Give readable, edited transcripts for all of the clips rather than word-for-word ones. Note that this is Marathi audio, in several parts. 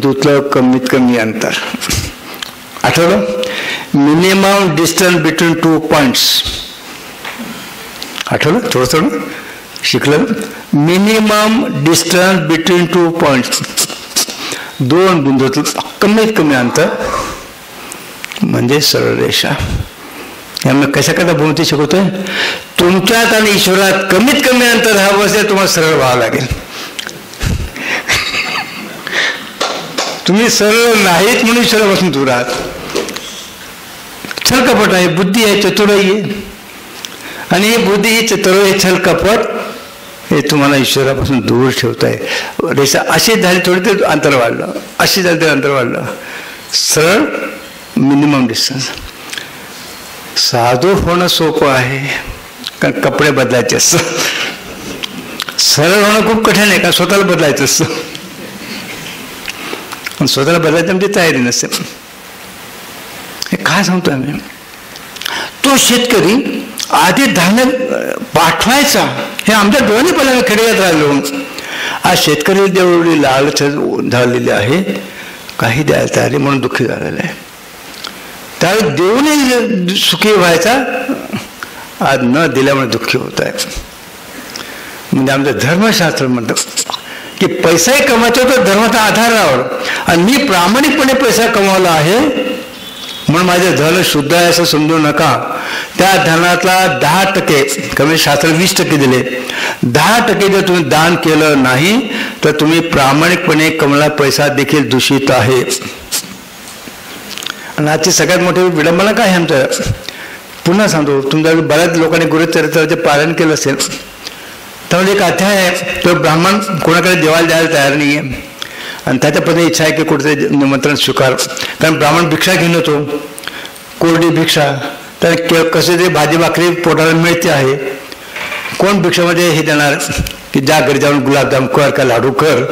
बिंदूतलं कमीत कमी अंतर. आठवलं? Minimum distance between 2 points. आठवलं? थोडं शिकलं. मिनिमम डिस्टन्स बिटवीन 2 पॉइंट्स, 2 बिंदूतलं कमीत कमी अंतर म्हणजे सरळ रेषा. यामुळे कशा कशा भूमिती शिकवतोय? तुमच्यात आणि ईश्वरात कमीत कमी अंतर हवं असेल तुम्हाला सरळ व्हावं लागेल. तुम्ही सरळ नाहीत म्हणून ईश्वरापासून दूर आहात. छलकपट आहे, बुद्धी आहे, चतुराई आहे. आणि ही बुद्धी, ही चतुराई, छलकपट हे तुम्हाला ईश्वरापासून दूर ठेवत आहे. रेषा अशी झाली थोडी तर अंतर वाढलं, अशी झाली तर अंतर वाढलं. सरळ मिनिमम डिस्टन्स. साधू होणं सोपं आहे कारण कपडे बदलायचे असतं. सरळ होणं खूप कठीण आहे का स्वतःला बदलायचं असतं. स्वतःला बदलायचं म्हणजे तयारी नसते. हे काय सांगतो आम्ही? तो शेतकरी आधी धान्य पाठवायचा हे आमच्या डोळ्याने पहिल्यांदा खेड्यात राहिलो. आज शेतकरी जेवढी लालच झालेली आहे, काही द्यायला तयारी म्हणून दुःखी झालेलं आहे. त्यावेळी देऊनही सुखी व्हायचा, आज न दिल्यामुळे दुःखी होत आहे. म्हणजे आमचं धर्मशास्त्र म्हणतं की पैसाही कमवायचा तर धर्माचा आधार राहावा. आणि मी प्रामाणिकपणे पैसा कमवला आहे म्हणून माझं धन शुद्ध आहे असं समजू नका. त्या धनातला 10%, कमी शास्त्र 20% दिले, 10% जर तुम्ही दान केलं नाही तर तुम्ही प्रामाणिकपणे कमवलेला पैसा देखील दूषित आहे. आणि आजची सगळ्यात मोठी विडंबना काय आहे आमचं? पुन्हा सांगतो, तुमच्या बऱ्याच लोकांनी गुरुचरित्राचे पालन केलं असेल. त्यामुळे एक अध्याय आहे, तो ब्राह्मण कोणाकडे देवाला द्यायला तयार नाही आहे आणि त्याच्यापर्यंत इच्छा आहे की कुठेतरी निमंत्रण स्वीकार. कारण ब्राह्मण भिक्षा घेऊन येतो, कोरडी भिक्षा. तर कसे तरी भाजी भाकरी पोटाला मिळते आहे. कोण भिक्षामध्ये हे देणार की ज्या घरी जाऊन गुलाबजाम कर का लाडू कर.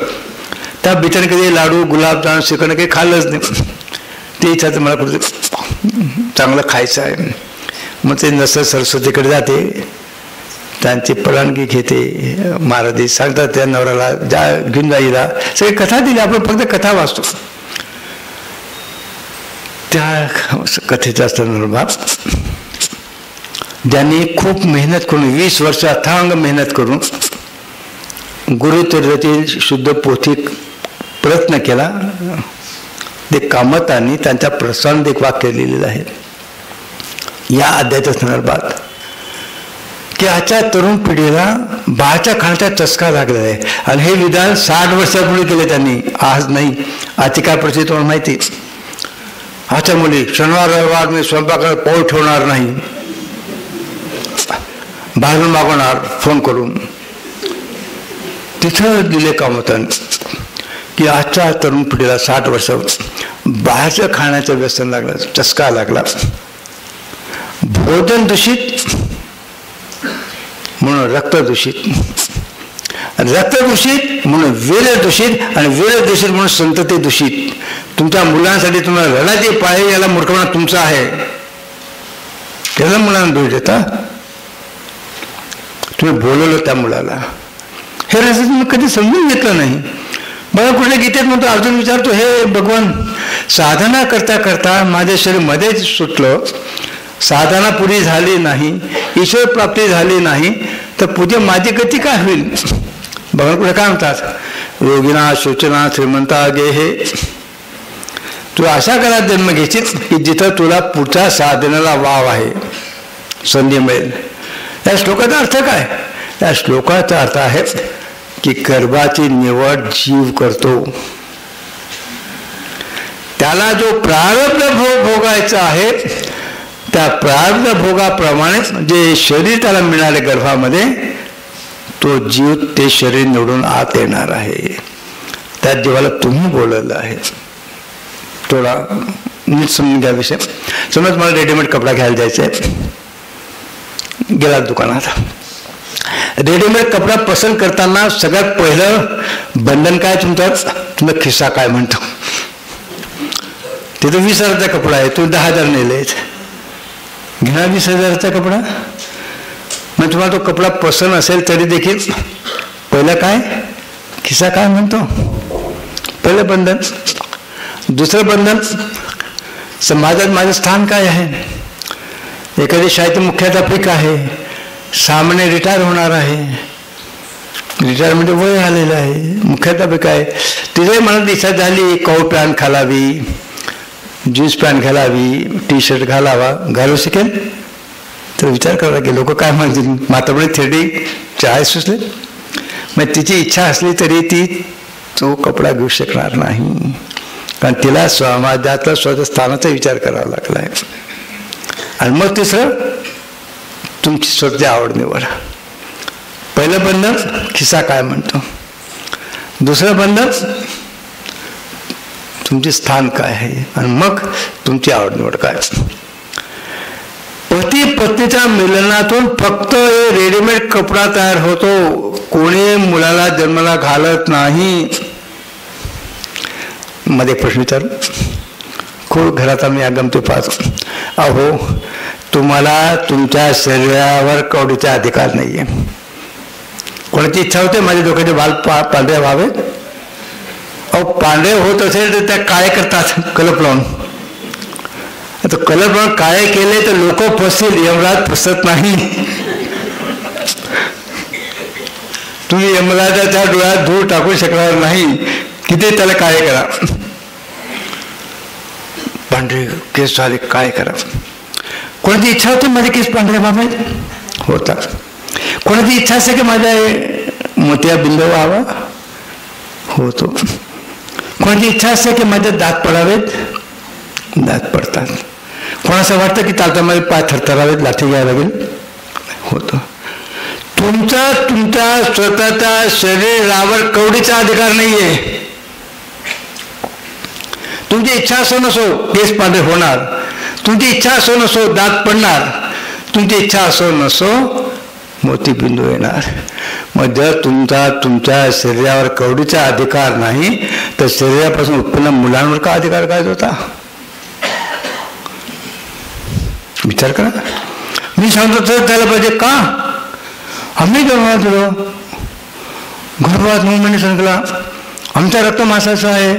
त्या बिचाने कधी लाडू गुलाबजाम श्रीखंड काही खाल्लंच नाही. ते इच्छा तर मला कुठे चांगलं खायचं आहे. मग ते नसं सरस्वतीकडे जाते, त्यांची परवानगी घेते. महाराज सांगतात त्या नवऱ्याला जा घेऊन जाईला. सगळी कथा दिली, आपण फक्त कथा वाचतो. त्या कथेचा संदर्भात ज्यांनी खूप मेहनत करून 20 वर्ष अथांग मेहनत करून गुरुचरित्राची शुद्ध पोथी प्रयत्न केला, ते कामतांनी त्यांच्या प्रसंग एक वाक्य लिहिलेलं आहे या अध्यायाच्या संदर्भात की आजच्या तरुण पिढीला बाहेरच्या खाण्याचा चस्का लागलेला आहे. आणि हे विधान 60 वर्षापूर्वी केले त्यांनी, आज नाही. आजची काय परिस्थिती तुम्हाला माहिती? आजच्या मुली शनिवार रविवार मी स्वयंपाकाला पाऊल ठेवणार नाही, बाहेरून मागवणार फोन करून. तिथं दिले कामतांनी की आजच्या तरुण पिढीला 60 वर्ष बाहेरच्या खाण्याचं व्यसन लागलं, चस्का लागला. भोजन दूषित म्हणून रक्त दूषित, रक्त दूषित म्हणून वेळ दूषित, आणि वेळ दूषित म्हणून संतती दूषित. तुमच्या मुलांसाठी तुम्हाला रडायचे पाहिजे, याला मूर्खपणा तुमचा आहे. त्याला मुलांना दोष देता. तुम्ही बोलवलं त्या मुलाला, हे रस तुम्ही कधी समजून घेतलं नाही. बघा कुठल्या गीतेत म्हणतो, अर्जुन विचारतो, हे भगवान साधना करता करता माझे शरीर मध्येच सुटलं, साधना पुरी झाली नाही, ईश्वर प्राप्ती झाली नाही, तर पुढे माझी गती काय होईल? भगवान कुठे काय म्हणतात, योगिना शोचना श्रीमंता गे हे. तू अशा काळात जन्म घेशील की जिथं तुला पुढच्या साधनेला वाव आहे, संधी मिळेल. या श्लोकाचा अर्थ काय? या श्लोकाचा अर्थ आहे की गर्भाची निवड जीव करतो. त्याला जो प्रारब्ध भोग भोगायचा आहे त्या प्रारब्ध भोगाप्रमाणे जे शरीर त्याला मिळाले गर्भामध्ये, तो जीव ते शरीर निवडून आत येणार आहे. त्या जीवाला तुम्ही बोलवलं आहे. थोडा नीट समजून घ्या विषय. समज मला रेडीमेड कपडा घ्यायला जायचा आहे, गेला दुकानात. रेडीमेड कपडा पसंत करताना सगळ्यात पहिलं बंधन काय तुमचा खिस्सा काय म्हणतो. तिथं 20,000चा कपडा आहे, तुम्ही 10,000 नेले, घेणार 20,000चा कपडा. मग तुम्हाला तो कपडा पसंत असेल तरी देखील पहिलं काय खिस्सा काय म्हणतो, पहिलं बंधन. दुसरं बंधन, समाजात माझं स्थान काय आहे. एखादी शाळेचे मुख्याध्यापिक आहे, 6 महिने रिटायर होणार आहे. रिटायर म्हणजे वय आलेलं आहे, मुख्याध्यापिका आहे. तिच्याही मनात इच्छा झाली कोट पॅन्ट घालावी, जीन्स पॅन्ट घालावी, टी शर्ट घालावा, घालू शकेल. तर विचार करा की लोक काय म्हणतील, म्हातारपणी थेरडी 40 सुचले. मग तिची इच्छा असली तरी ती तो कपडा घेऊ शकणार नाही, कारण तिला समाजातला स्वतः स्थानाचा विचार करावा लागला आहे. आणि मग तिसरं, तुमची स्वतःची आवड निवड. पहिलं बंधन, खिसा काय म्हणतो. दुसरं बंधन, तुमचे स्थान काय आहे. आणि मग तुमची आवड निवड काय. पती पत्नीच्या मिलनातून फक्त रेडीमेड कपडा तयार होतो, कोणी मुलाला जन्माला घालत नाही. मध्ये प्रश्न विचारू, खूप घरात आम्ही आगमते पाहतो. अहो, तुम्हाला तुमच्या शरीरावर कवडीचा अधिकार नाहीये. कोणाची इच्छा होते माझे डोक्याचे बाल पांढरे व्हावेत. अहो, पांढरे होत असेल तर त्या काळे करतात कलप लावून. आता कलर लावून काळे केले तर लोक फसतील, यमराज फसत नाही. तुम्ही यमराजाच्या डोळ्यात धूळ टाकू शकणार नाही, किती त्याला काळे करा. पांढरे केस झाले काळे करा. कोणाची इच्छा होती माझे केस पांढरे व्हावेत, होतात. कोणाची इच्छा असते की माझा मोतिया बिंदू व्हावा, होतो. कोणाची इच्छा असते की माझे दात पडावेत, दात पडतात. कोणाचं वाटतं की तालतामध्ये पाय थरथरावेत, लाठी घ्यायला लागेल, होतं. तुमच्या स्वतःच्या शरीरावर कवडीचा अधिकार नाहीये. तुमची इच्छा असो नसो केस पांढरे होणार, तुमची इच्छा असो नसो दात पडणार, तुमची इच्छा असो नसो मोतीबिंदू येणार. मग जर तुमच्या शरीरावर कवडीचा अधिकार नाही तर शरीरापासून उत्पन्न मुलांवर का अधिकार काय होता. विचार करा. मी सांगतो तर त्याला पाहिजे का. आम्ही गर्भात दिलो, गर्भात 9 महिने सांगितला आमचा रक्त मासाचा आहे.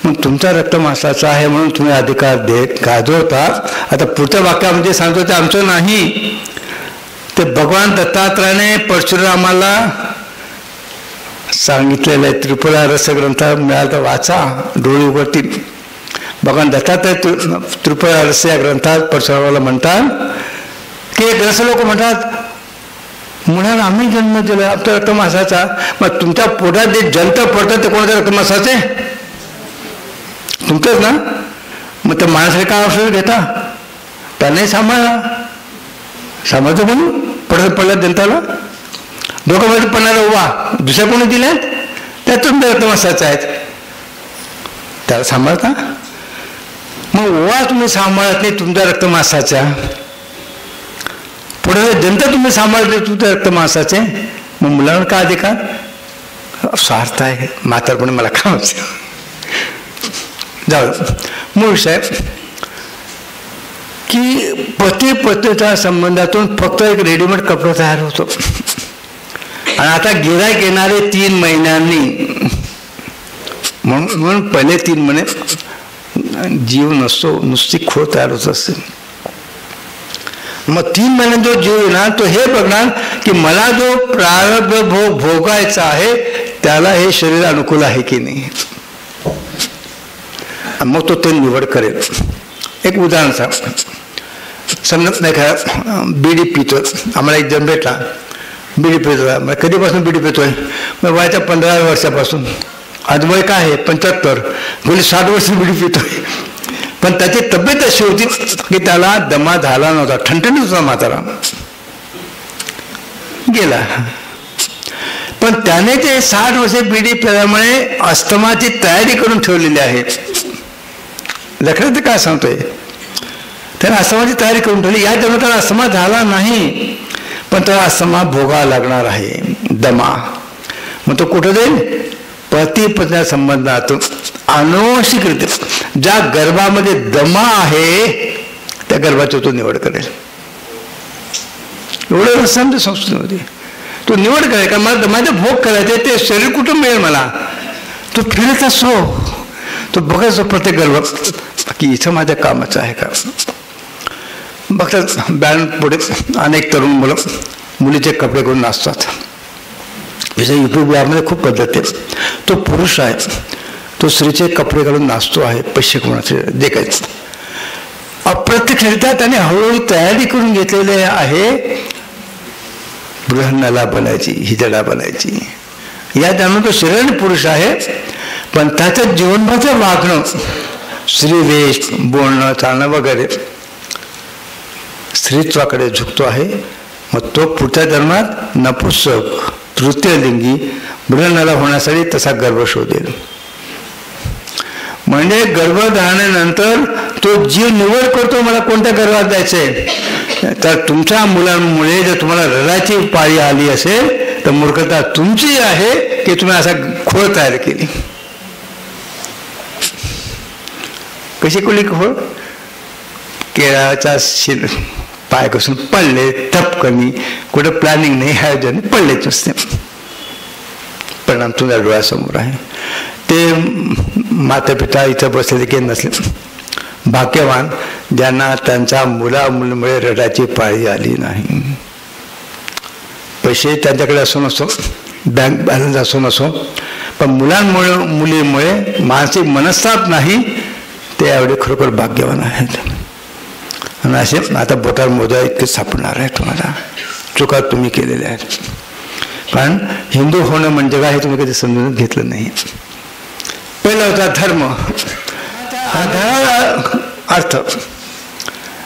मग तुमचा रक्त मासाचा आहे म्हणून तुम्ही अधिकार देत गाजवता. आता पुढच्या वाक्यामध्ये सांगतो ते आमचं नाही, ते भगवान दत्तात्रयाने परशुरामाला सांगितलेलं आहे. त्रिपुरा रसग्रंथ मिळाला तर वाचा, डोळे उघडतील. भगवान दत्तात्रय त्रिपुरा रस या ग्रंथात परशुरामाला म्हणतात की एक रस लोक म्हणतात मुलाला आम्ही जन्म दिला आमचा रक्तमासाचा. मग तुमच्या पोटात जे जंत पडतं ते कोणाच्या रक्तमासाचे, तुमचंच ना. मग त्या माणसाने काय औषध घेता, त्याने सांभाळतो म्हणून पडला जनताला. डोक्यामध्ये पडणारा उभा दुसऱ्या कोणी दिल्यात, त्या तुमच्या रक्तमासाच्या आहेत, त्याला सांभाळता. मग ओवा तुम्ही सांभाळत नाही तुमच्या रक्तमासाच्या, पुढे जनता तुम्ही सांभाळते तुमच्या रक्तमासाचे, मग मुलांना का अधिकार. स्वार्थ आहे. म्हातारपणे मला काम जाऊ. मूळ विषय की पती पत्नीच्या संबंधातून फक्त एक रेडीमेड कपडा तयार होतो. आणि आता गिऱ्हाईक येणारे 3 महिन्यांनी म्हणून पहिले 3 महिने जीव नसतो, नुसती खो तयार होत असते. मग 3 महिन्यात जो जीव येणार तो हे बघणार की मला जो प्रारब्ध भोग भोगायचा आहे त्याला हे शरीर अनुकूल आहे की नाही. मग तो ते निवड करेल. एक उदाहरण सांग. समजा नाही का बिडी पितो, आम्हाला एक जण भेटला बिडी पितो. मग कधीपासून बिडी पितोय, मग वयाच्या 15 वर्षापासून. आज वय काय आहे 75, म्हणजे 60 वर्ष बिडी पितोय. पण त्याची तब्येत अशी होती की त्याला दमा झाला नव्हता, ठणठणीत होता म्हातारा, गेला. पण त्याने ते 60 वर्षे बिडी पिल्यामुळे अस्थमाची तयारी करून ठेवलेली आहे. लक्षात काय सांगतोय, त्याने अस्थमाची तयारी करून ठेवली. या जन्मात त्याला अस्थमा झाला नाही, पण त्याला अस्थमा भोगावा लागणार आहे, दमा. मग तो कुठं जाईल, पती पत्नी संबंधातून अनुवंशिकरित्या ज्या गर्भामध्ये दमा आहे त्या गर्भाची तो निवड करेल. एवढं समजा संस्कृतीमध्ये तो निवड करेल. कारण मला दमाचे भोग करायचे, ते शरीर कुठून मिळेल मला. तो फिरत असतो, तो बघायचो प्रत्येक गर्भ की इथं माझ्या कामाचं आहे का. बघतात बँड पुढे अनेक तरुण मुलं मुलीचे कपडे करून नाचतात. युपी बिहारमध्ये खूप पद्धत आहे. तो पुरुष आहे, तो स्त्रीचे कपडे घालून नाचतो आहे, पैसे कोणाचे देखायचे. अप्रत्यक्षरित्या त्याने हळूहळू तयारी करून घेतलेली आहे बृहन्नाला बनायची, हिजडा बनायची. या त्यामुळे तो शरीर पुरुष आहे, पण त्याचं जीवनभरचं वागणं, स्त्रीवेश, बोलणं, चालणं वगैरे स्त्रीत्वाकडे झुकतो आहे. मग तो पुढच्या जन्मात नपुंसक, तृतीयलिंगी बृहन्नाला होण्यासाठी तसा गर्भ शोधेल. म्हणजे गर्भधारणेनंतर तो जीव निवड करतो मला कोणत्या गर्भात जायचंय. तर तुमच्या मुलांमुळे जर तुम्हाला रडायची पाळी आली असेल तर मूर्खता तुमची आहे की तुम्ही असा खोळ तयार केली. कशी कोली खोळ? केळाच्या पाय कसून पडले, टपकनी, कुठं प्लॅनिंग नाही, आयोजन, पडलेच असते. परिणाम तुझ्या डोळ्यासमोर आहे. ते माता पिता इथं बसलेले काही नसले, भाग्यवान ज्यांना त्यांच्या मुलामुळे रडायची पाळी आली नाही. पैसे त्यांच्याकडे असो नसो, बँक बॅलन्स असो नसो, पण मुलांमुळे मुलीमुळे मानसिक मनस्ताप नाही, ते एवढे खरोखर भाग्यवान आहेत. आणि असे आता बोटावर मोजा इतके सापडणार आहे तुम्हाला चुका तुम्ही केलेल्या आहेत. कारण हिंदू होणं म्हणजे काय हे तुम्ही कधी समजून घेतलं नाही. पहिला होता धर्म. अर्थ,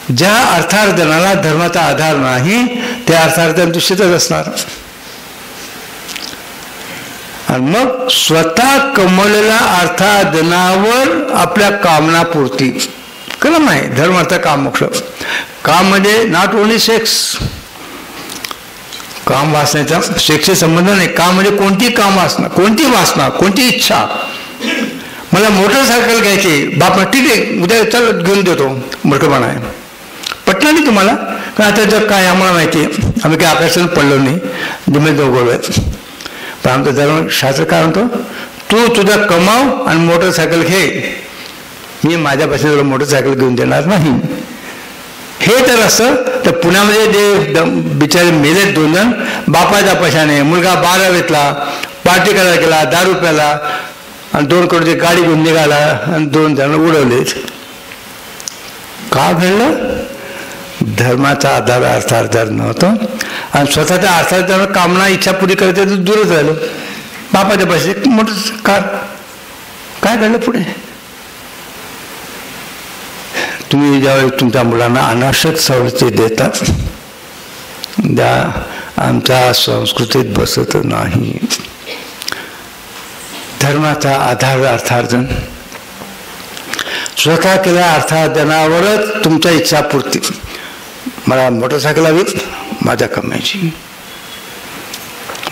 ज्या अर्थार्जनाला धर्माचा आधार नाही त्या अर्थार्जन दूषितच असणार. आणि मग स्वतः कमवलेल्या अर्थार्जनावर आपल्या कामनापूर्ती कलम आहे. धर्म अर्थ काम मोक्ष. काम म्हणजे नॉट ओनली सेक्स, काम वासनेचा सेक्सशी संबंध नाही. काम म्हणजे कोणती काम वासना, कोणती वासना, कोणती इच्छा. मला मोटरसायकल घ्यायची, बाप ठीक आहे उद्या चल घेऊन देतो, मूर्खपणा आहे. पटलं नाही तुम्हाला? कारण आता जर काय आम्हाला माहिती आहे, आम्ही काही आकाशात पडलो नाही, जमेत दोघं. पण आमचं धर्म शास्त्र काय म्हणतो, तू तुझा कमाव आणि मोटरसायकल घे, मी माझ्या पैशाला मोटरसायकल घेऊन देणार नाही. हे तर असं तर पुण्यामध्ये जे बिचारे मेले 2 जण बापाच्या पैशाने, मुलगा 12वीतला पार्टी करायला गेला, दारू प्याला आणि 2 करोडची गाडी घेऊन निघाला आणि 2 जण उडवले. का घडलं? धर्माचा आधार अर्थार्जन नव्हतं आणि स्वतःच्या अर्थार्जनावर कामना इच्छा पुरी करायचं तर दूरच राहिलं. बापाच्या पैसे मोठं कार. काय घडलं पुढे? तुम्ही ज्यावेळी तुमच्या मुलांना अनावश्यक सवलती देतात, त्या आमच्या संस्कृतीत बसत नाही. धर्माचा आधार अर्थार्जन, स्वतः केल्या अर्थार्जनावरच तुमच्या इच्छापूर्ती. मला मोटरसायकल हवी, माझ्या कमायची.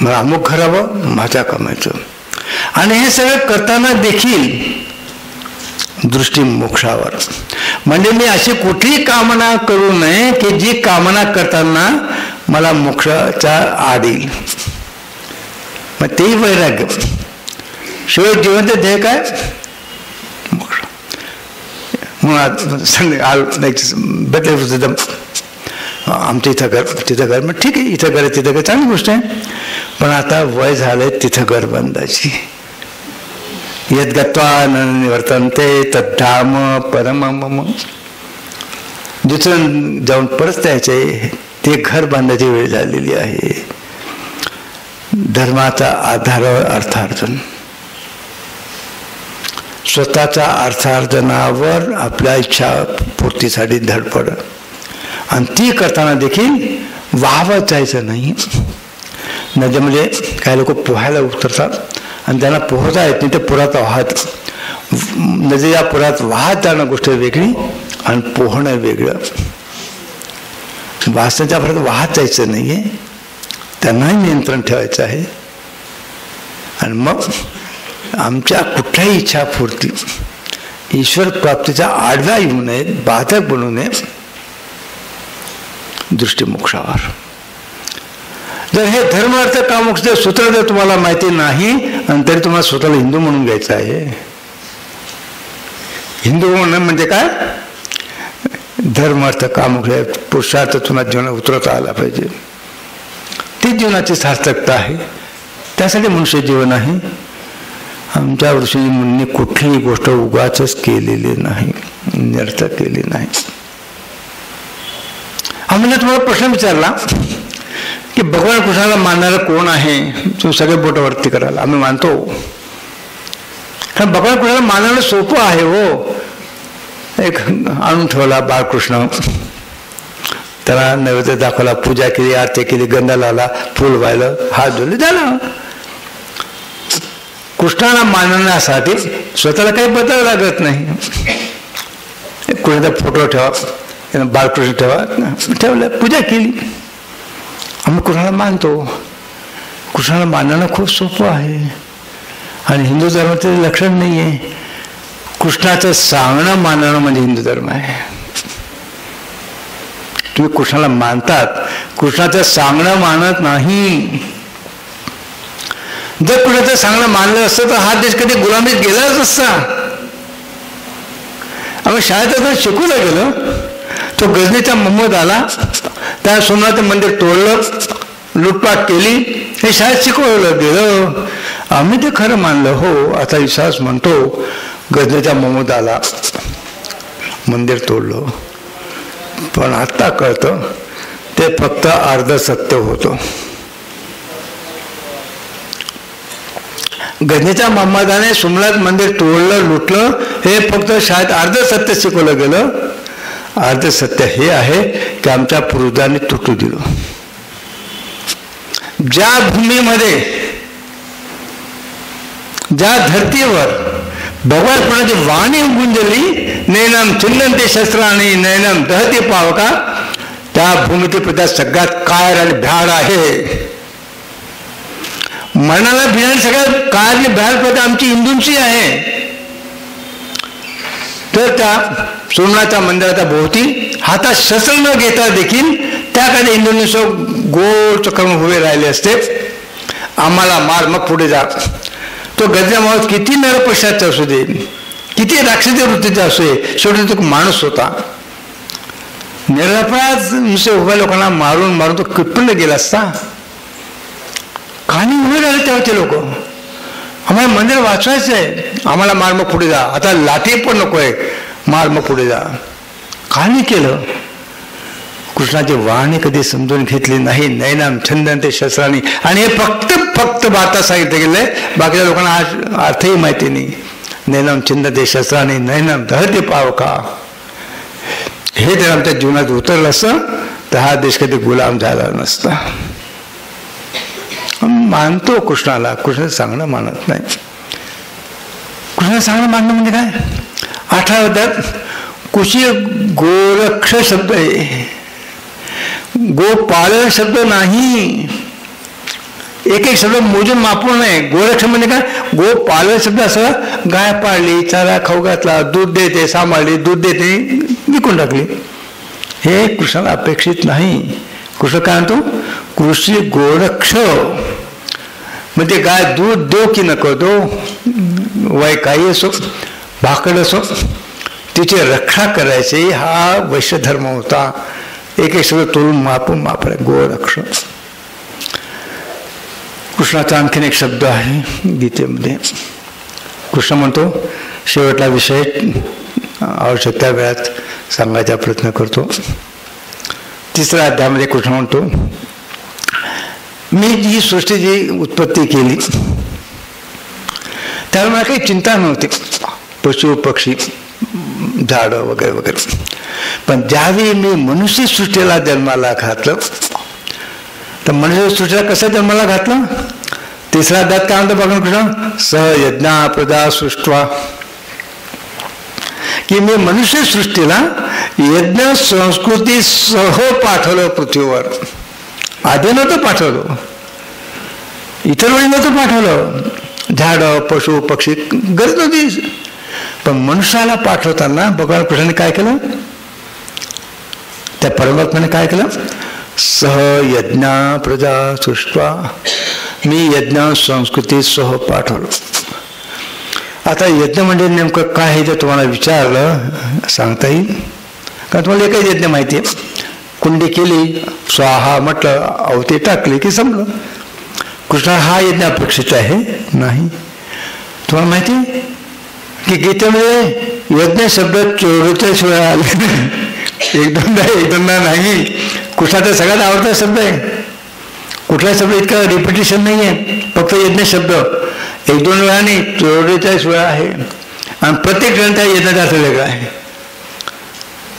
मला अमुक घर हवं, माझ्या कमायचं. आणि हे सगळं करताना देखील दृष्टी मोक्षावर. म्हणजे मी अशी कुठली कामना करू नये की जी कामना करताना मला मोक्षाच्या आड येईल. मग तेही वैराग्य. शिवाय जिवंत ध्येय काय? मोक्ष. बदल आमच्या इथं घर, तिथं घर. मग ठीक आहे, इथं घर तिथं घर, चांगली गोष्ट आहे. पण आता वय झालंय तिथं घर बांधायची. यद्गत्वा न निवर्तन्ते तद्धाम परमम. जिथून जाऊन परत यायचे ते घर बांधायची वेळ झालेली आहे. धर्माचा आधारावर अर्थार्जन, स्वतःच्या अर्थार्जनावर आपल्या इच्छा पूर्तीसाठी धडपड. आणि ती करताना देखील वाहवत जायचं नाही. नदीमध्ये काही लोक पोहायला उतरतात आणि त्यांना पोहता येत नाही, ते पुरात वाहत, नदीच्या पुरात वाहत जाणं गोष्ट वेगळी आणि पोहणं वेगळं. वासनेच्या भरात वाहत जायचं नाहीये, त्यांनाही नियंत्रण ठेवायचं आहे. आणि मग आमच्या कुठल्याही इच्छापूर्ती ईश्वर प्राप्तीचा आडवा येऊ नये, बाधक बनू नये. दृष्टीमोक्षावर जर हे धर्म अर्थ काम मोक्ष सूत्र जर तुम्हाला माहिती नाही आणि तरी तुम्हाला स्वतःला हिंदू म्हणून घ्यायचं आहे. हिंदू म्हणणं म्हणजे काय? धर्म अर्थ काम मोक्ष पुरुषार्थ तुम्हाला जीवनात उतरवता आला पाहिजे. ती जीवनाची सार्थकता आहे. त्यासाठी मनुष्य जीवन आहे. आमच्या ऋषीजी मुनी कुठलीही गोष्ट उगाचच केलेली नाही, निरर्थक केली नाही. आम्हाला तुम्हाला प्रश्न विचारला की भगवान कृष्णाला मानणारं कोण आहे? तुम्ही सगळे बोटावरती कराल. आम्ही मानतो. कारण भगवान कृष्णाला मानणं सोपं आहे. हो, एक आणून ठेवला बाळकृष्ण, त्याला नैवेद्य दाखवला, पूजा केली, आरती केली, गंधा लावला, फुल व्हायला, हात धुले, झालं. कृष्णाला मानण्यासाठी स्वतःला काही बदलावं लागत नाही. कोणाचा फोटो ठेवा, बाळकृष्ण ठेवा, ठेवलं, पूजा केली. आम्ही कृष्णाला मानतो. कृष्णाला मानणं खूप सोपं आहे. आणि हिंदू धर्माचं लक्षण नाही आहे. कृष्णाचं सांगणं मानणं म्हणजे हिंदू धर्म आहे. तुम्ही कृष्णाला मानतात, कृष्णाचं सांगणं मानत नाही. जर कृष्णाचं सांगणं मानलं असतं तर हा देश कधी गुलामीत गेलाच असता. आम्ही शाळेत शिकवलं गेलं. तो गजनीचा मोहम्मद आला, त्या सोमनाथचं मंदिर तोडलं, लुटपाट केली, हे शाळेत शिकवलं गेलं. आम्ही ते खरं मानलं. हो, आता विश्वास म्हणतो गजनीचा मोहम्मद आला, मंदिर तोडलं. पण आता कळतं ते फक्त अर्ध सत्य होतं. गजनीच्या मोहम्मदाने सोमनाथ मंदिर तोडलं, लुटलं, हे फक्त शाळेत अर्ध सत्य शिकवलं गेलं. अर्ध सत्य हे आहे की आमच्या पूर्वजांनी तुटू दिलं. ज्या भूमीमध्ये, ज्या धर्तीवर भगवान कृष्णाची वाणी गुंजली, नैनम चिन्नते शस्त्राणी नैनम दहते पावका, त्या भूमीतील प्रजा सगळ्यात कायर आणि भ्याड आहे. मरणाला भिणारी सगळ्यात कायर आणि भ्याड प्रजा आमची हिंदूंची आहे. तर त्या सोमनाथच्या मंदिराच्या भोवती हातात शस्त्र न घेता देखील त्याकडे हिंदूंनी गोल चक्र उभे राहिले असते. आम्हाला मार, मग पुढे जा. तो गजरा माणूस किती नरपशाचा असू दे, किती राक्षसी वृत्तीचा असू दे, शेवटी तो माणूस होता. निरपराध नुसते उभ्या लोकांना मारून मारून तो कितपर्यंत गेला असता. कहाणी उभे राहिले तेव्हाचे लोक. आम्हाला मंदिर वाचवायचं आहे, आम्हाला मार मग पुढे जा. आता लाठी पण नको आहे, मार मग पुढे जा. कहाणी केलं. कृष्णाची वाणी कधी समजून घेतली नाही. नैनाम छंदंते शस्त्रांनी. आणि हे फक्त भारतात सांगितलं गेलंय, बाकीच्या लोकांना अर्थही माहिती नाही. नैनाम छंदते शस्त्रांनी नैनाम दहते पावका. हे जर आमच्या जीवनात उतरलं असतं तर हा देश कधी गुलाम झाला नसता. मानतो कृष्णाला, कृष्णाचं सांगणं मानत नाही. कृष्णाचं सांगणं मानणं म्हणजे काय? 18 अध्यायात कुशी गोरक्ष शब्द आहे, गोपालन शब्द नाही. एक एक शब्द मोजून मापून नाही. गोरक्ष म्हणजे काय? गोपालन शब्द असं, गाय पाळली, चारा खाऊ घातला, दूध देते, सांभाळली, दूध देते, विकून टाकली. हे कृष्णाला अपेक्षित नाही. कृष्ण काय म्हणतो? कृषी गोरक्ष म्हणजे गाय दूध दो की नको दो, वय काही असो, भाकड असो, तिची रक्षा करायची हा वैश्य धर्म होता. एक एक शब्द तोडून मापून मापले. गोरक्ष. कृष्णाचा आणखीन एक शब्द आहे गीतेमध्ये. कृष्ण म्हणतो, शेवटला विषय आवश्यक त्या वेळात सांगायचा प्रयत्न करतो. 3ऱ्या अध्यायामध्ये कृष्ण म्हणतो, मी जी सृष्टीची उत्पत्ती केली त्यावेळी मला काही चिंता नव्हती, पशु पक्षी झाडं वगैरे वगैरे. पण ज्यावेळी मी मनुष्य सृष्टीला जन्माला घातलं, तर मनुष्य सृष्टीला कसं जन्माला घातलं? 3रा अध्यायात काय म्हणतो बघा कृष्ण? सहयज्ञा प्रजा सृष्टवा. की मी मनुष्य सृष्टीला यज्ञ संस्कृती सह पाठवलं पृथ्वीवर. आधी नव्हतं पाठवलं, इतर वेळी नव्हतं पाठवलं. झाडं पशु पक्षी गरज नव्हती. पण मनुष्याला पाठवताना भगवान कृष्णाने काय केलं? त्या परमात्म्याने काय केलं? सह यज्ञा प्रजा सृष्ट्वा, मी यज्ञ संस्कृती सह पाठवलं. आता यज्ञ म्हणजे नेमकं काय आहे जर तुम्हाला विचारलं सांगता येईल? कारण तुम्हाला एकच यज्ञ माहिती आहे. कुंडी केली, स्वाहा म्हटलं, अवती टाकली की संपलं. कृष्णा हा यज्ञ अपेक्षित आहे नाही. तुम्हाला माहिती आहे की गीतेमध्ये यज्ञ शब्द 44 वेळा आले. एक दोनदा नाही. कृष्णाचा सगळ्यात आवडता शब्द आहे. कुठला शब्द इतका रिपिटेशन नाही आहे. फक्त यज्ञ शब्द 1-2 वेळा नाही, 44 वेळा आहे. आणि प्रत्येक ग्रंथ यज्ञाचा अर्थ वेगळा आहे.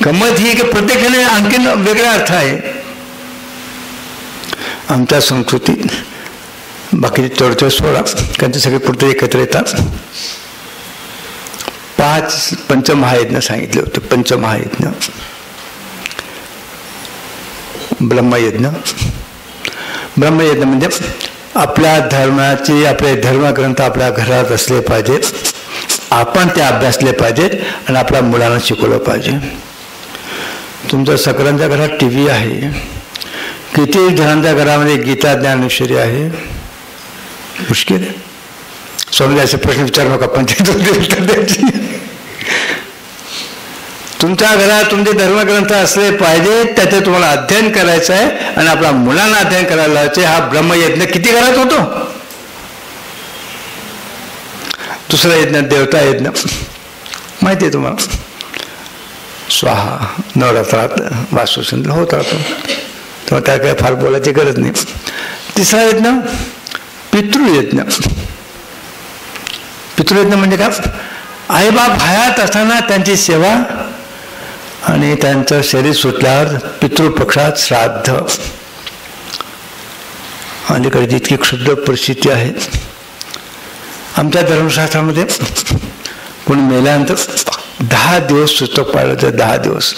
गंमत ही की प्रत्येक जण आणखीन वेगळा अर्थ आहे. आमच्या संस्कृतीत बाकीचे 44 त्यांचे सगळे पुढे एकत्र येतात. 5 पंचमहायज्ञ सांगितले होते. पंचमहायज्ञ, ब्रह्मयज्ञ. ब्रह्मयज्ञ म्हणजे आपल्या धर्माचे, आपले धर्मग्रंथ आपल्या घरात असले पाहिजेत, आपण ते अभ्यासले पाहिजेत आणि आपल्या मुलांना शिकवलं पाहिजे. तुमच्या सगळ्यांच्या घरात TV आहे. किती जणांच्या घरामध्ये गीता ज्ञानेश्वरी आहे? मुश्किल आहे. स्वामी असे प्रश्न विचारू नका, पंचायत द्यायची. तुमच्या घरात तुमचे धर्मग्रंथ असले पाहिजे, त्याचे तुम्हाला अध्ययन करायचं आहे आणि आपल्या मुलांना अध्ययन करायला लावायचे. हा ब्रह्मयज्ञ किती घरात होतो? दुसरा यज्ञ देवता यज्ञ माहिती आहे तुम्हाला. स्वाहा नवरात्रात वास्तुशांती होत राहतो, तेव्हा त्या काय फार बोलायची गरज नाही. तिसरा यज्ञ पितृयज्ञ. पितृयज्ञ म्हणजे काय? आईबाप हयात असताना त्यांची सेवा आणि त्यांचं शरीर सुटल्यावर पितृपक्षात श्राद्ध. अलीकडे जितकी क्षुद्र परिस्थिती आहे आमच्या धर्मशास्त्रामध्ये, कोणी मेल्यानंतर 10 दिवस सुतक पाळलं तर 10 दिवस,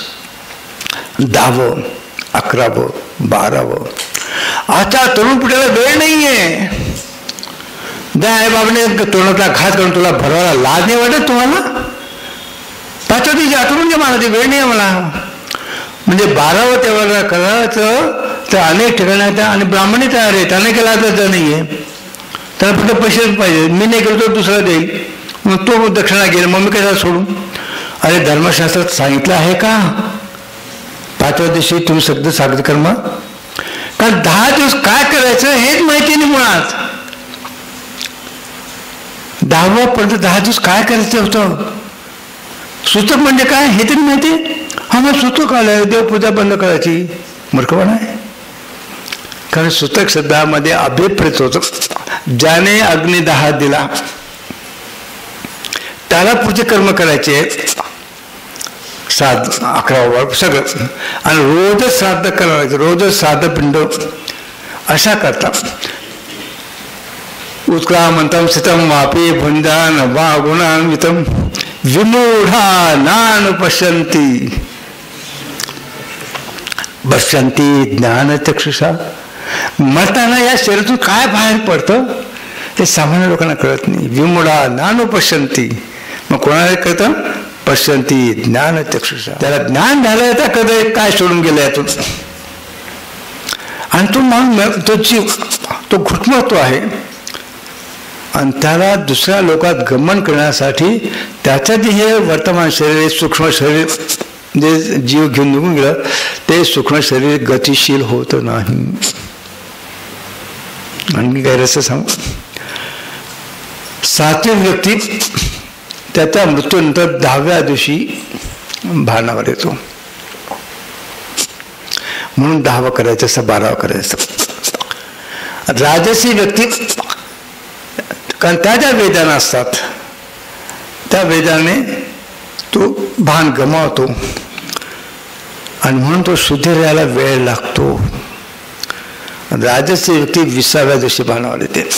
10वं, 11वं, 12वं. आता तरुण पिढीला वेळ नाहीये. त्या आई बाबाने तोंडातला घात करून तुला भरवायला लाज नाही वाटत तुम्हाला? 5व्या दिवशी आठवून घ्या मला, ती वेळ नाही आहे मला. म्हणजे 12वं तेव्हा करायचं तर अनेक ठिकाणी आणि ब्राह्मणी तयार आहे, त्याने केला तर नाही आहे. त्याला फक्त पैसे पाहिजे. मी नाही केलं तर दुसरा देईल, मग तो दक्षिणा घेईल, मग मी कशाला सोडून? अरे धर्मशास्त्रात सांगितलं आहे का 5व्या दिवशी तुम्ही सगळं सागर कर्म? कारण 10 दिवस काय करायचं हेच माहिती नाही मुळात. 10व्या पर्यंत 10 दिवस काय करायचं होतं? सूतक म्हणजे काय हे तरी माहिती? हा मग सूतक आलंय, देवपूजा बंद करायची. मूर्खपणा आहे. कारण सूतक शब्दामध्ये अभिप्रेत होतं. ज्याने अग्निदाह दिला त्याला पुढचे कर्म करायचे. 7, 11 सगळं, आणि रोजच श्राद्ध करायचं, रोजच श्राद्ध पिंड अशा करता. उत्क्रामंतम सितम वापी भुंजान वा गुणान्वितम विमूढा नान पश्यंती पश्यंती ज्ञान चक्षुषा. मरताना या शरीरातून काय बाहेर पडतं हे सामान्य लोकांना कळत नाही. विमूढा नान पश्यंती, मग कोणाला कळतं? पश्यंती ज्ञान चक्षुषा. त्याला ज्ञान झालं तर कधी काय सोडून गेलं यातून. आणि तो मग तो जीव तो घुटमळतो आहे आणि त्याला दुसऱ्या लोकात गमन करण्यासाठी त्याचं जे हे वर्तमान शरीर, सूक्ष्म शरीर जे जीव घेऊन निघून गेलं ते सूक्ष्म शरीर गतिशील होत नाही. आणखी काय रस सांगू? 7वी व्यक्ती त्याच्या मृत्यूनंतर 10व्या दिवशी भानावर येतो. म्हणून 10वं करायचं असं, 12वं करायचं. राजसी व्यक्ती, कारण त्या ज्या वेदना असतात त्या वेदनाने तो भान गमावतो आणि म्हणून तो शुद्ध राहायला वेळ लागतो. राजसी व्यक्ती 20व्या दिवशी भानावर येते.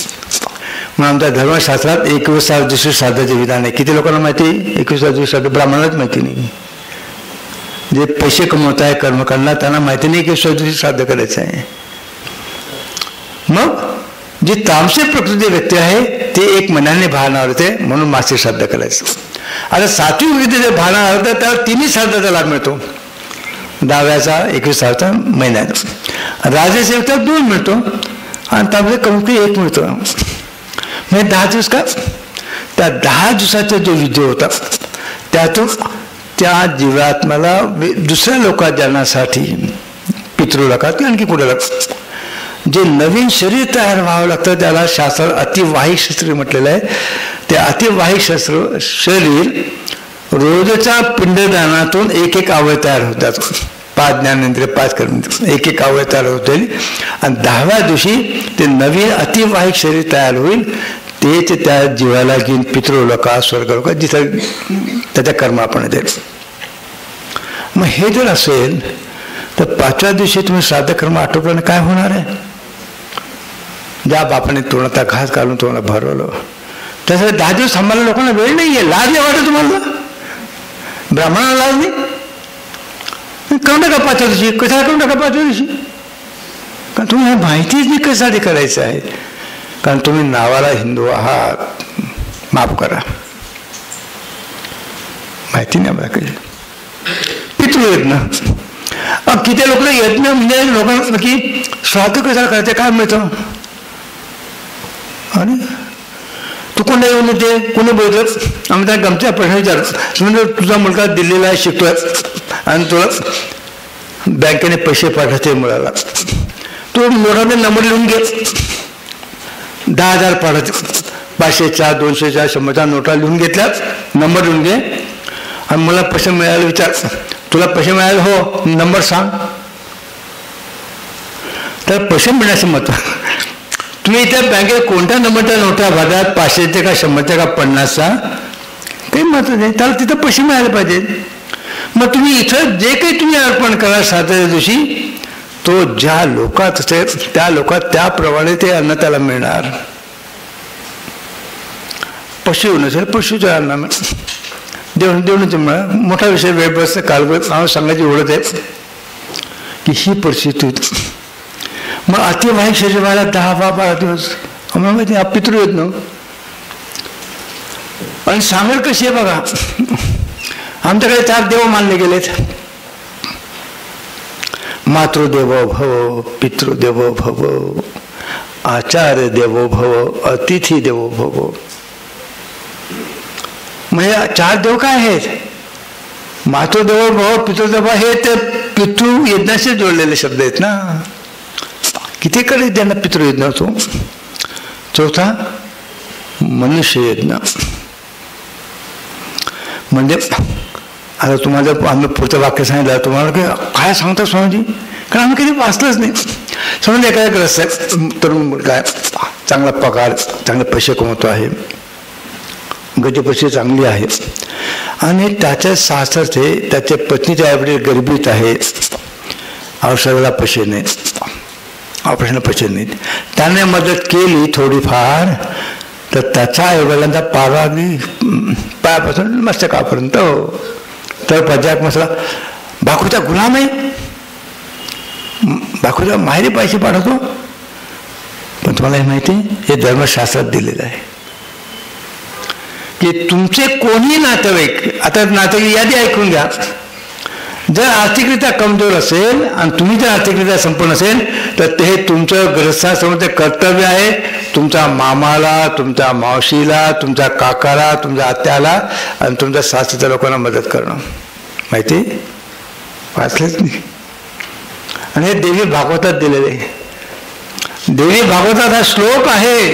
म्हणून आमच्या धर्मशास्त्रात 21व्या दिवशी श्राद्धाचे विधान आहे. किती लोकांना माहिती? 21व्या दिवशी श्राद्ध ब्राह्मणालाच माहिती नाही. जे पैसे कमवत आहे कर्म करणार त्यांना माहिती नाही की 21व्या दिवशी श्राद्ध करायचं आहे. मग जी तामसिक प्रकृती व्यक्ती आहे ते 1 महिन्याने भानावर येते, म्हणून मासिक श्राद्ध करायचं. आता 7वी व्यक्ती जे भानावर होतं त्याला 3 श्राद्धाचा लाभ मिळतो. 10व्याचा, 21व्याचा, महिन्याचा. राजसेवकाला 2 मिळतो आणि त्यामध्ये कमी 1 मिळतो. म्हणजे 10 दिवस का, त्या 10 दिवसाचा जो विधी होता त्यातून त्या जीवात्म्याला दुसऱ्या लोकात जाण्यासाठी पितृलोकात आणखी कुठे जे नवीन शरीर तयार व्हावं लागतं त्याला शास्त्र अतिवाहिक शस्त्र म्हटलेलं आहे. ते अतिवाहिक शरीर रोजच्या पिंडदानातून एक अवयव तयार होतात. 5 ज्ञानेंद्रिय 5 कर्मेंद्रिय एक अवयव तयार होतील आणि 10व्या दिवशी ते नवीन अतिवाहिक शरीर तयार होईल. तेच त्या जीवाला घेऊन पितृलोकात स्वर्गलोकात जिथं त्याच्या कर्मापणे देईल. मग हे जर असेल तर 5व्या दिवशी तुम्ही श्राद्ध कर्म आटोपल्याने काय होणार आहे? ज्या बापाने तोंडाचा घास घालून तुम्हाला भरवलं त्यासाठी 10 दिवस थांबायला लोकांना वेळ नाही आहे. लाज नाही वाटत तुम्हाला? ब्राह्मणाला लाज नाही? करून टाका 5व्या दिवशी. कशाला करून टाका 5व्या दिवशी? कारण तुम्ही माहितीच नाही कशासाठी करायचं आहे. कारण तुम्ही नावाला हिंदू आहात. माफ करा, माहिती नाही मला काही. पितृयज्ञ किती लोक यज्ञ म्हणजे लोकांना की श्राद्ध कशाला करायचं काय मिळतं? आणि तू कोणा येऊन येते कोणी बोलत आम्ही त्या गमच्या प्रश्न विचारतो. तुझा मुलगा दिल्लीला शिकतोय आणि तुला बँकेने पैसे पाठवते मुलाला, तू मोठा नंबर लिहून घे. 10,000 पाठवते, 500च्या 200च्या 100च्या नोटा लिहून घेतल्या, नंबर लिहून घे आणि मला पैसे मिळायला विचार. तुला पैसे मिळाले? हो. नंबर सांग. तर पैसे मिळण्याचं महत्व. तुम्ही इथे बँकेत कोणत्या नंबरच्या नोटा भरतात? 500च्या का 100च्या का 50चा? काही महत्व नाही. त्याला तिथं पैसे मिळाले पाहिजेत. मग तुम्ही इथं जे काही तुम्ही अर्पण करा श्राद्धाच्या दिवशी तो ज्या लोकात असेल त्या लोकात त्याप्रमाणे ते अन्न त्याला मिळणार. पशु नसेल पशुच्या अन्न देवणीचं मिळणार. मोठा विषय वेळ बसतं काल सांगायची ओढत आहे की ही परिस्थिती होती. मग अतिवाहिक शरीर व्हायला 10-12 दिवस आम्हाला माहिती हा पितृयज्ञ. आणि सांगेल कशी आहे बघा. आमच्याकडे 4 देव मानले गेलेत. मातृदेवो भव, पितृदेवो भव, आचार्य देवो भव, अतिथी देवो भव. म्हणजे 4 देव काय आहेत? मातृदेवो भव, पितृदेव हे ते पितृ यज्ञाशी जोडलेले शब्द आहेत ना. किती कडे त्यांना पितृयज्ञ होतो. 4था मनुष्य यज्ञ. म्हणजे आता तुम्हाला आम्ही पुढचं वाक्य सांगितलं तुम्हाला की काय सांगता स्वामीजी, कारण आम्ही कधी वाचलंच नाही. समजा एखाद्या ग्रस्त आहे, तरुण काय चांगला पगार, चांगले पैसे कमवतो आहे, गजपशी चांगली आहे आणि त्याच्या सासरचे त्याच्या पत्नीच्या आईवडील गरिबीत आहेत, औषधाला पैसे नाहीत, ऑपरेशनला पैसे नाहीत. त्याने मदत केली थोडीफार तर त्याच्या आईवडिलांचा पारा अगदी पायापासून मस्तकापर्यंत. तर पजाक मसला बाकूचा गुलाम आहे, बाकूचा माहेरी पैसे पाठवतो. पण तुम्हाला हे माहिती हे धर्मशास्त्रात दिलेलं आहे की तुमचे कोणी नातेवाईक, आता नातेवाईक यादी ऐकून घ्या, जर आर्थिकरित्या कमजोर असेल आणि तुम्ही जर आर्थिकरित्या संपन्न असेल तर ते तुमचं ग्रस्थाश्रमाचं कर्तव्य आहे तुमच्या मामाला, तुमच्या मावशीला, तुमच्या काकाला, तुमच्या आत्याला आणि तुमच्या सासरच्या लोकांना मदत करणं. माहिती वाचलंच नाही. आणि हे देवी भागवतात दिलेले. देवी भागवतात हा श्लोक आहे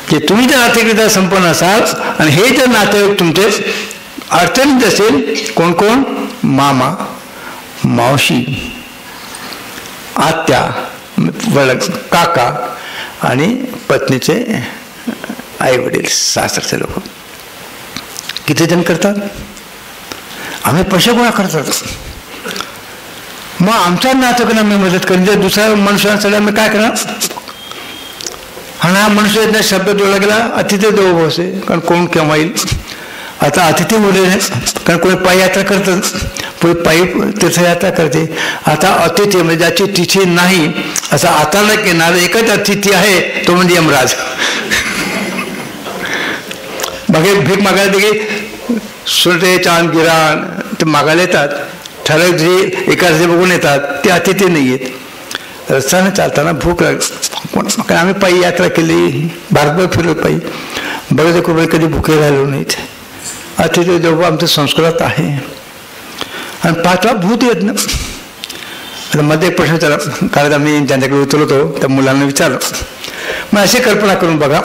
की तुम्ही जर आर्थिकरित्या संपन्न असाल आणि हे जर नातेवाईक तुमचे अडचणीत असेल, कोण कोण? मामा, मावशी, आत्या, काका आणि पत्नीचे आई वडील, सासरचे लोक. किती जण करतात? आम्ही पैसे गोळा करतात. मग आमच्या नातेवाईकांना मी मदत करेन. जर दुसऱ्या मनुष्यासाठी आम्ही काय करणार? आणि हा मनुष्य शब्द जोडला गेला अतिथी देवो भव से, कारण कोण केव्हा येईल. आता अतिथी बोलले कारण कोणी पायी यात्रा करतं, कोणी पायी तीर्थयात्रा करते. आता अतिथी म्हणजे ज्याची तिथी नाही असा अचानक येणार एकच अतिथी आहे तो म्हणजे यमराज. बाकी भीक मागायला देखील सुरते चांद गिराण ते मागायला येतात, ठराविक जे एकादशी बघून येतात ते अतिथी नाही आहेत. रस्त्याने चालताना भूक लागली. आम्ही पायी यात्रा केली, भारतभर फिरलो पायी. बघा कुठे कधी भुके राहिलो नाहीत. अतिथी देवो आमच्या संस्कारात आहे. आणि पाचवा भूत येत ना. आता मध्ये एक प्रश्न विचारला, कारण आम्ही ज्यांच्याकडे उतरवतो त्या मुलांना विचारलं, मग अशी कल्पना करून बघा,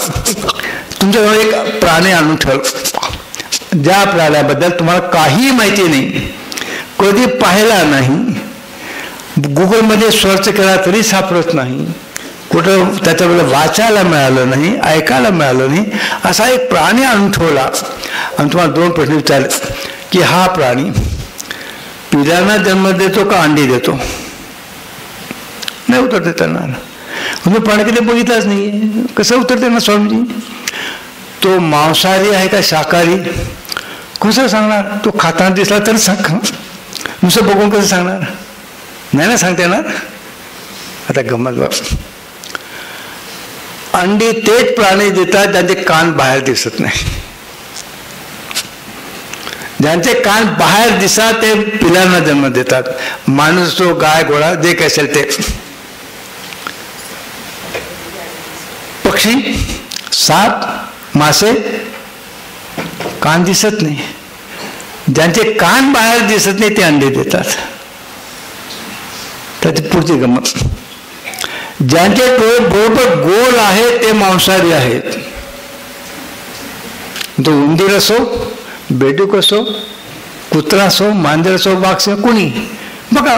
तुमच्याजवळ एक प्राणी आणून ठेवलं, ज्या प्राण्याबद्दल तुम्हाला काही माहिती नाही, कधी पाहिला नाही, गुगलमध्ये सर्च केला तरी सापडत नाही, कुठं त्याच्याबद्दल वाचायला मिळालं नाही, ऐकायला मिळालं नाही, असा एक प्राणी आणून ठेवला. आणि तुम्हाला 2 प्रश्न विचारले की हा प्राणी पिल्लांना जन्म देतो का अंडी देतो? नाही उत्तर देता येणार. तुम्ही प्राणी कधी बघितलाच नाही, कसं उत्तर देणार स्वामीजी? तो मांसाहारी आहे का शाकाहारी? कसं सांगणार? तो खाताना दिसला तर सांग, नुसतं बघून कसं सांगणार? नाही ना सांगता येणार. आता गंमत बघ, अंडी तेच प्राणी देतात ज्यांचे कान बाहेर दिसत नाही. ज्यांचे कान बाहेर दिसतात ते पिलांना जन्म देतात. माणूस तो गाय घोडा जे काय असेल ते. पक्षी, साप, मासे कान दिसत नाही. ज्यांचे कान बाहेर दिसत नाही ते अंडे देतात. त्याची पुढची गंमत, ज्यांचे डोळे बरोबर गोल आहेत ते मांसाहारी आहेत. तो उंदीर असो, बेडूक असो, कुत्रा असो, मांजर असो, वाघ असो, कोणी बघा,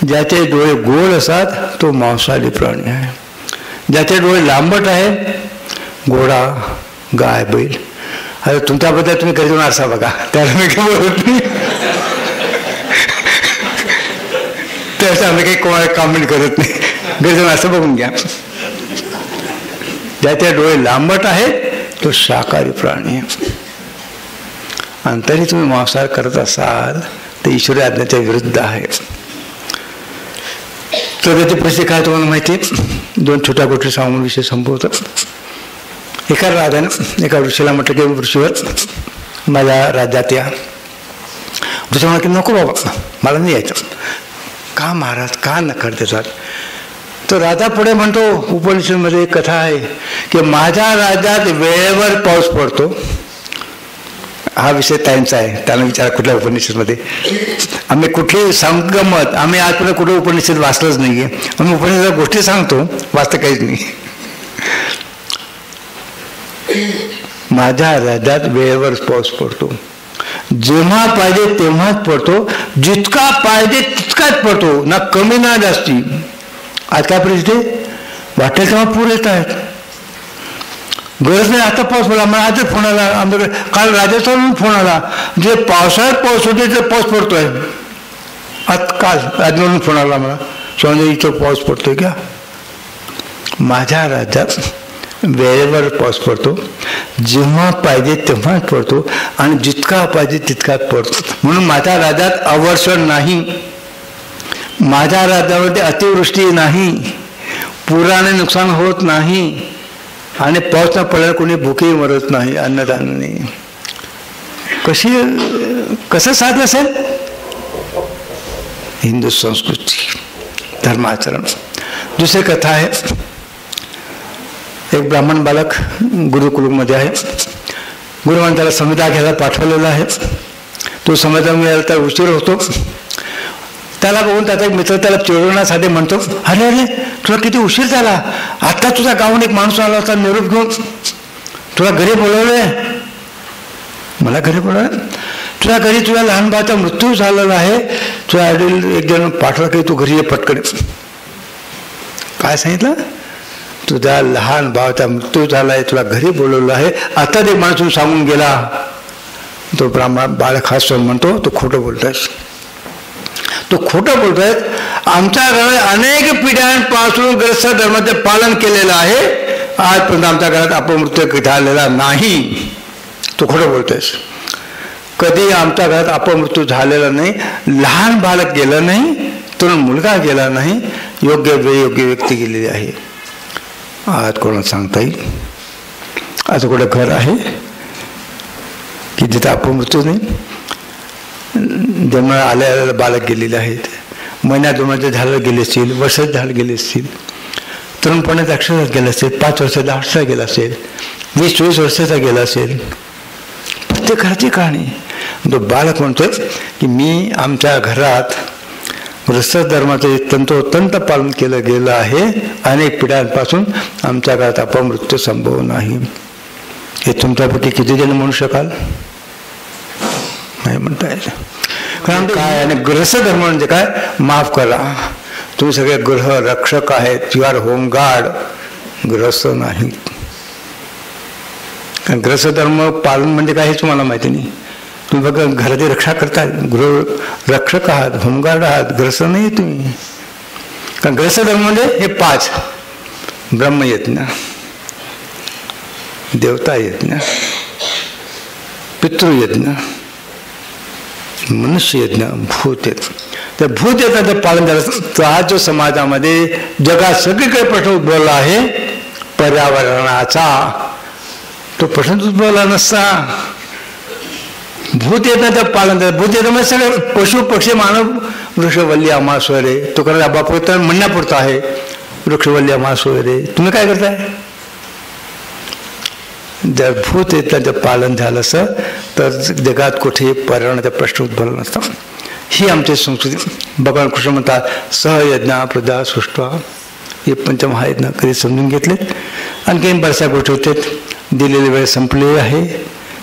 ज्याचे डोळे गोल असतात तो मांसाहारी प्राणी आहे. ज्याचे डोळे लांबट आहे, घोडा, गाय, बैल. अरे तुमच्याबद्दल तुम्ही घरी जाऊन असा बघा, त्याला मी काय बोलत नाही, त्याचं आम्ही काही कोणाला कॉमेंट करत नाही. घरी जाऊन असं बघून घ्या. ज्याचे डोळे लांबट आहेत तो शाकाहारी प्राणी आहे. आणि तरी तुम्ही मांसाहार करत असाल तर ईश्वरी आज्ञेच्या विरुद्ध आहे. तर त्याची परिस्थिती काय तुम्हाला माहिती आहे? 2 छोट्या गोष्टी सांगून विषय संपवतो. एका राजानं एका ऋषीला म्हटलं की ऋषीवर माझ्या राज्यात या. ऋषी म्हणा की नको बाबा, मला नाही यायचं. का महाराज, का नकार देतात? तर राजा पुढे म्हणतो, उपनिषदमध्ये एक कथा आहे की माझ्या राज्यात वेळेवर पाऊस पडतो. हा विषय त्यांचा आहे, त्यांना विचारा कुठल्या उपनिषदमध्ये. आम्ही कुठली संगमत, आम्ही आजपर्यंत कुठे उपनिषद वाचलंच नाहीये. आम्ही उपनिषद गोष्टी सांगतो, वाचतं काहीच नाही. माझ्या राज्यात वेळेवर पाऊस पडतो, जेव्हा पाहिजे तेव्हाच पडतो, जितका पाहिजे तितकाच पडतो, ना कमी ना जास्ती. आज काय परिस्थिती? वाटेल तेव्हा पूर येत आहेत. गरज नाही आता पाऊस पडला. मला आजच फोन आला आमच्याकडे, काल राजस्थानहून फोन आला, जे पावसाळ्यात पाऊस होते ते पाऊस पडतोय. आज काल राजस्थानहून फोन आला मला, स्वामी इथं पाऊस पडतोय का? माझ्या राज्यात वेळेवर पाऊस पडतो, जेव्हा पाहिजे तेव्हाच पडतो आणि जितका पाहिजे तितकाच पडतो. म्हणून माझ्या राज्यात अवर्षण नाही, माझ्या राज्यामध्ये अतिवृष्टी नाही, पुराने नुकसान होत नाही आणि पाऊस न पडल्यावर कोणी भुकेही मरत नाही, अन्नदानाने. कसं साधलं असेल? हिंदू संस्कृती, धर्माचरण. दुसरी कथा आहे, एक ब्राह्मण बालक गुरुकुलमध्ये आहे. गुरुवान त्याला संविधा घ्यायला पाठवलेला आहे. तो संविधा मिळाला तर उशीर होतो. त्याला बघून त्याचा एक मित्र त्याला चिडवण्यासाठी म्हणतो, अरे अरे तुला किती उशीर झाला, आता तुझा गावाहून एक माणूस आला होता निरोप घेऊन, तुला घरी बोलवलंय. मला घरी बोलवलं? तुझ्या घरी तुझ्या लहान भावाचा मृत्यू झालेला आहे, तुझ्या आईवडील एक जण पाठवला की तू घरी ये पटकन. काय सांगितलं? तुझ्या लहान भावाचा मृत्यू झालाय, तुला घरी बोलवलं आहे, आता ते माणूस सांगून गेला. तो ब्राह्मण बालक हसून म्हणतो, तो खोटं बोलतोयस, तो खोटं बोलतोय. आमच्या घरात अनेक पिढ्यांपासून ग्रस्त धर्माचे पालन केलेलं आहे, आजपर्यंत आमच्या घरात अपमृत्यू झालेला नाही. तो खोटं बोलतोयस. कधी आमच्या घरात अपमृत्यू झालेला नाही, लहान बालक गेलं नाही, तरुण मुलगा गेला नाही, योग्य वेळी योग्य व्यक्ती गेलेली आहे. आज कोणाला सांगता येईल? असं कुठं घर आहे की जिथे अपमृत्यू नाही? जन्माला आलेले बालक गेलेले आहेत, महिन्यात 2 महिन्याचे झालं गेले असतील, वर्षात झालं गेले असतील, तरुणपणात अक्षरात गेला असेल, 5 वर्षाचा 8चा गेला असेल, 20-24 वर्षाचा गेला असेल. प्रत्येक घराची कहाणी. तो बालक म्हणतोय की मी आमच्या घरात गृहस्थ धर्माचं तंतोतंत पालन केलं गेलं आहे. अनेक पिढ्यांपासून आमच्या घरात अपमृत्यू संभव नाही. हे तुमच्यापैकी किती जण म्हणू शकाल? नाही म्हणता येईल. कारण काय, आणि गृहस्थ धर्म म्हणजे काय? माफ करा, तुम्ही सगळे गृह रक्षक आहेत, यू आर होमगार्ड, गृहस्थ नाही. कारण गृहस्थ धर्म पालन म्हणजे काय हे तुम्हाला माहिती नाही. तुम्ही बघा घराची रक्षा करताय, गृह रक्षक आहात, होमगार्ड आहात, गृहस्थ नाही तुम्ही. कारण गृहस्थ धर्म म्हणजे हे 5: ब्रह्मयज्ञ, देवता यज्ञ, पितृयज्ञ, मनुष्ययज्ञ, भूतयज्ञ. त्या भूतयज्ञाचं पालन झालं तर आज जो समाजामध्ये जगात सगळीकडे प्रश्न उद्भवला आहे पर्यावरणाचा, तो प्रश्न उद्भवला नसता. भूतयज्ञाचं पालन झालं. भूतयज्ञ सगळे पशु पक्षी मानव वृक्षवल्ली आमास वगैरे, तो करा बापुरता म्हणण्यापुरता आहे. वृक्षवल्ली आमास वगैरे तुम्ही काय करताय? जर भूतयज्ञाचं पालन झालं असं तर जगात कुठेही पर्यावरणाचा प्रश्न उद्भवला नसता. ही आमची संस्कृती. भगवान कृष्ण म्हणतात सहयज्ञ प्रजा सृष्टा. हे पंचमहायज्ञ कधी समजून घेतलेत. आणखी बऱ्याचशा गोष्टी होते. दिलेली वेळ संपली आहे.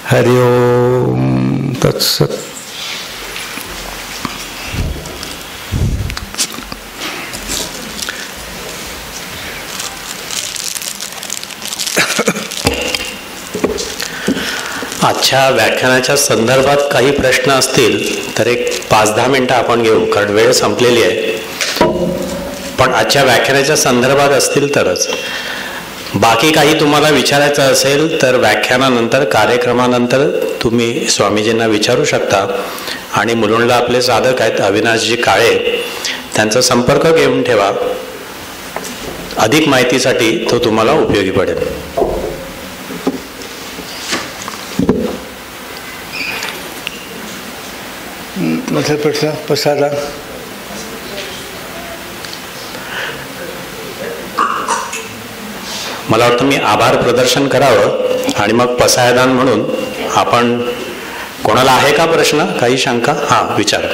हरि ओम तत्सत. आजच्या व्याख्यानाच्या संदर्भात काही प्रश्न असतील तर एक 5-10 मिनिटं आपण घेऊ, कारण वेळ संपलेली आहे. पण आजच्या व्याख्यानाच्या संदर्भात असतील तरच. बाकी काही तुम्हाला विचारायचं असेल तर व्याख्यानानंतर, कार्यक्रमानंतर तुम्ही स्वामीजींना विचारू शकता. आणि मुलुंडला आपले साधक आहेत अविनाशजी काळे, त्यांचा संपर्क घेऊन ठेवा. अधिक माहितीसाठी तो तुम्हाला उपयोगी पडेल. प्रश्न प्रसादा. मला वाटतं मी आभार प्रदर्शन करावं आणि मग पसायदान म्हणून आपण, कोणाला आहे का प्रश्न, काही शंका? हा विचार.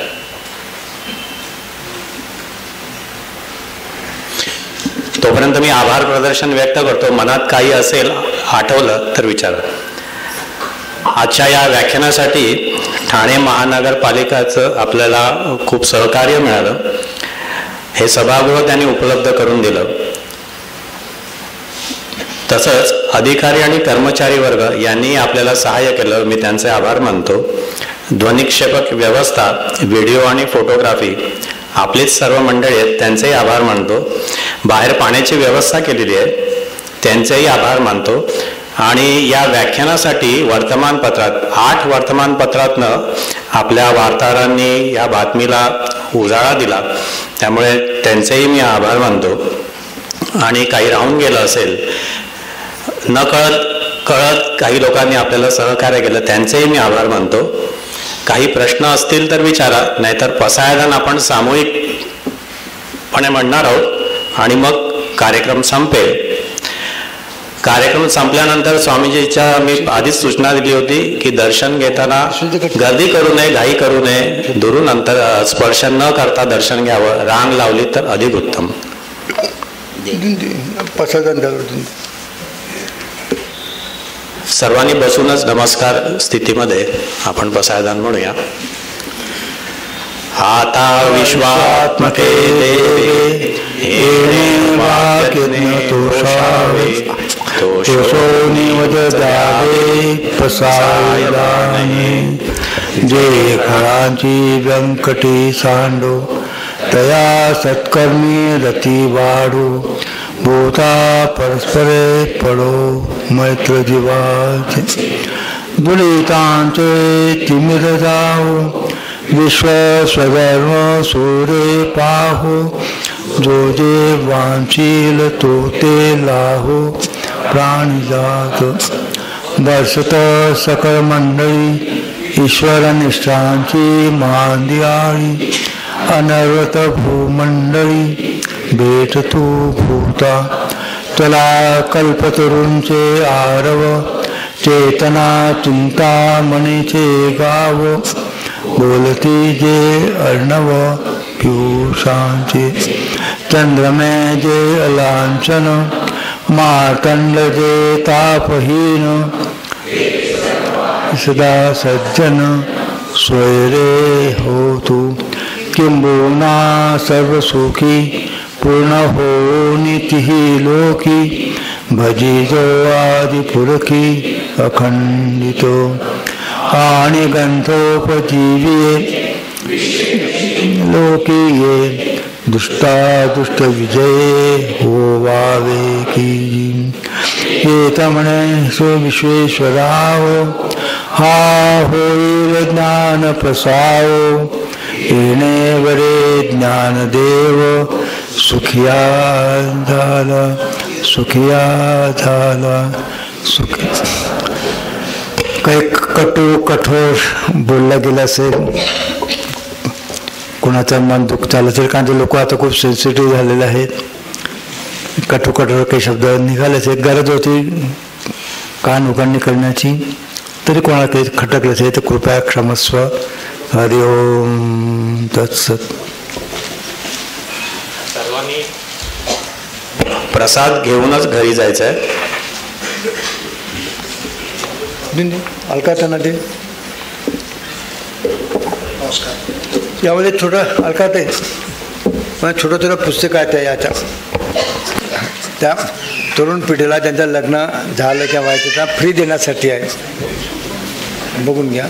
तोपर्यंत मी आभार प्रदर्शन व्यक्त करतो. मनात काही असेल, आठवलं तर विचारा. आजच्या या व्याख्यानासाठी ठाणे महानगरपालिकाचं आपल्याला खूप सहकार्य मिळालं. हे सभागृह त्यांनी उपलब्ध करून दिलं. तसंच अधिकारी आणि कर्मचारी वर्ग यांनी आपल्याला सहाय्य केलं, मी त्यांचे आभार मानतो. ध्वनिक्षेपक व्यवस्था, व्हिडिओ आणि फोटोग्राफी आपलीच सर्व मंडळी आहेत, त्यांचेही आभार मानतो. बाहेर पाण्याची व्यवस्था केलेली आहे, त्यांचेही आभार मानतो. आणि या व्याख्यानासाठी वर्तमानपत्रात 8 वर्तमानपत्रातनं आपल्या वार्ताहरांनी या बातमीला उजाळा दिला, त्यामुळे त्यांचेही मी आभार मानतो. आणि काही राहून गेलं असेल, कळत काही लोकांनी आपल्याला सहकार्य केलं, त्यांचेही मी आभार मानतो. काही प्रश्न असतील तर विचारा, नाहीतर पसायदान आपण सामूहिकपणे म्हणणार आहोत आणि मग कार्यक्रम संपेल. कार्यक्रम संपल्यानंतर स्वामीजीच्या मी आधीच सूचना दिली होती की दर्शन घेताना गर्दी करू नये, घाई करू नये, दुरून अंतर स्पर्श न करता दर्शन घ्यावं. रांग लावली तर अधिक उत्तम. सर्वांनी बसूनच नमस्कार स्थितीमध्ये आपण पसायदान म्हणूया. आता विश्वात्मके देवे येणे वाक्यज्ञ तोषावे, तोषो निवद द्यावे पसायदाने. जे खळांची व्यंकटी सांडो, तया सत्कर्मी रती वाढो. भूता परस्परे पडो मैत्र जीवाचे. दुलितांचे तिमिर जाओ, विश्व स्वधर्म सोरे पाहो. जो जे वांछील तो ते लाहो, प्राणी जात. बसत सकळ मंडळी ईश्वर निष्ठांची मांदियाळी. अनर्वत भूमंडळी भेटतो भूता. तुला कल्पतरूंचे आरव चेतना चिंतामणीचे गाव. बोलती जे अर्णव पियुषांचे चंद्रमे जे अलांछन. मातंड जे तापहीन सदा सज्जन स्वैरे होतु. किंबहुना सर्वसुखी पूर्ण हो नितिही लोकी. भजिजो आदिपुरखी अखंडितो आणि ग्रंथोपजीविये लोकी ये. दुष्टादुष्ट विजये होवावे की. येत म्हणे सो विश्वेश्वराव हा होईल ज्ञान प्रसाव. येणे वरे ज्ञानदेव सुखिया झाला सुखिया झाला सुखी. काही कठोर बोलला गेला असेल, कोणाचं मन दुखतं असेल, कारण ते लोक आता खूप सेन्सिटिव्ह झालेले आहेत. कठोर काही शब्द निघाले असेल, गरज होती कान उघडणी करण्याची, तरी कोणाला काही खटकलं असेल तर कृपया क्षमस्व. हरिओम तत्सत. सर्वांनी प्रसाद घेऊनच घरी जायचं आहे. अलका त्यांना दे. यावेळेस छोटं अलका ते छोटं छोटं पुस्तक आहे त्या याच्या त्या तरुण पिढीला त्यांचं लग्न झालं किंवा व्हायचं त्या फ्री देण्यासाठी आहे. बघून घ्या.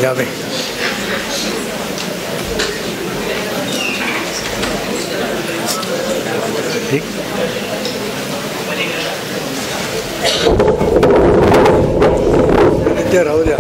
यावे ठीक. ते राहू द्या.